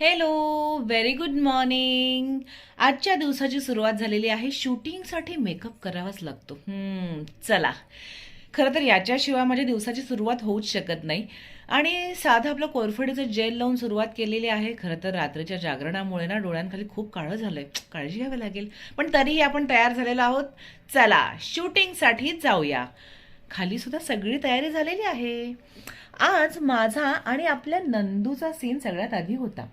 Hello, very good morning. आजच्या दिवसाची सुरुवात झालेली आहे. शूटिंगसाठी मेकअप करावाच लागतो. चला. खरं तर याच्याशिवाय माझ्या दिवसाची सुरुवात होऊच शकत नाही. आणि साधं आपलं कोरफडीचं जेल लावून सुरुवात केलेली आहे. खरं तर रात्रीच्या जागरणामुळे ना डोळ्यांखाली खूप काळं झालंय. काळजी घ्यावी लागेल. पण तरीही आपण तयार झालेलो आहोत. चला, शूटिंगसाठी जाऊया. खाली सुद्धा सगळी तयारी झालेली आहे. आज माझा आणि आपल्या नंदूचा सीन सगळ्यात आधी होता.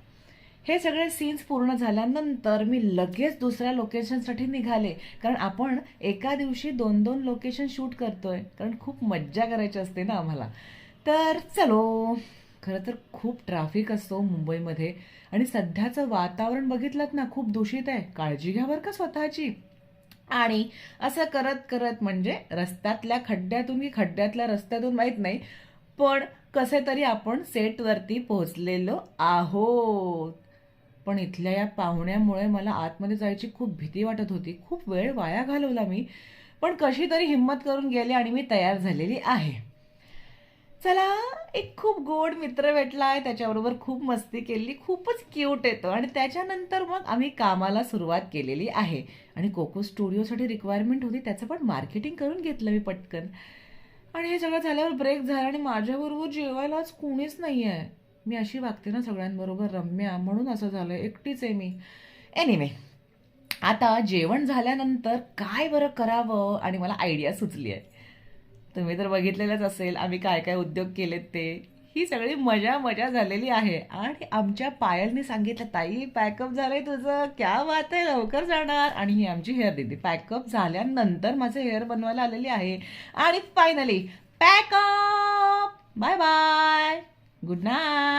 हे सगळे सीन्स पूर्ण झाल्यानंतर मी लगेच दुसऱ्या लोकेशनसाठी निघाले. कारण आपण एका दिवशी 2-2 लोकेशन शूट करतोय. कारण खूप मज्जा करायची असते ना आम्हाला. तर चलो. खरं तर खूप ट्रॅफिक असतो मुंबईमध्ये. आणि सध्याचं वातावरण बघितलं ना, खूप दूषित आहे. काळजी घ्या बरं का स्वतःची. आणि असं करत करत म्हणजे रस्त्यातल्या खड्ड्यातून की खड्ड्यातल्या रस्त्यातून माहीत नाही, पण कसे तरी आपण सेटवरती पोहोचलेलो आहोत. पण इथल्या या पाहुण्यामुळे मला आतमध्ये जायची खूप भीती वाटत होती. खूप वेळ वाया घालवला मी. पण कशी तरी हिंमत करून गेले आणि मी तयार झालेली आहे. चला, एक खूप गोड मित्र भेटलाय, त्याच्याबरोबर खूप मस्ती केली, खूपच क्यूट येतो. आणि त्याच्यानंतर मग आम्ही कामाला सुरुवात केलेली आहे. आणि कोको स्टुडिओसाठी रिक्वायरमेंट होती, त्याचं पण मार्केटिंग करून घेतलं मी पटकन. आणि हे सगळं झाल्यावर ब्रेक झाला आणि माझ्याबरोबर जेवायला आज कोणीच नाही आहे. मी अशी वागते ना सगळ्यांबरोबर रम्या, म्हणून असं झालंय, एकटीच आहे मी. एनिवे, आता जेवण झाल्यानंतर काय बरं करावं आणि मला आयडिया सुचली आहे. तुम्ही तर बघितलेलंच असेल आम्ही काय काय उद्योग केलेत ते. ही सगळी मजा मजा झालेली आहे. आणि आमच्या पायलने सांगितलं, ताई पॅकअप झालंय तुझं, क्या बात आहे, लवकर जाणार. आणि ही आमची हेअर दीदी पॅकअप झाल्यानंतर माझे हेअर बनवायला आलेली आहे. आणि finally pack up. Bye bye, good night.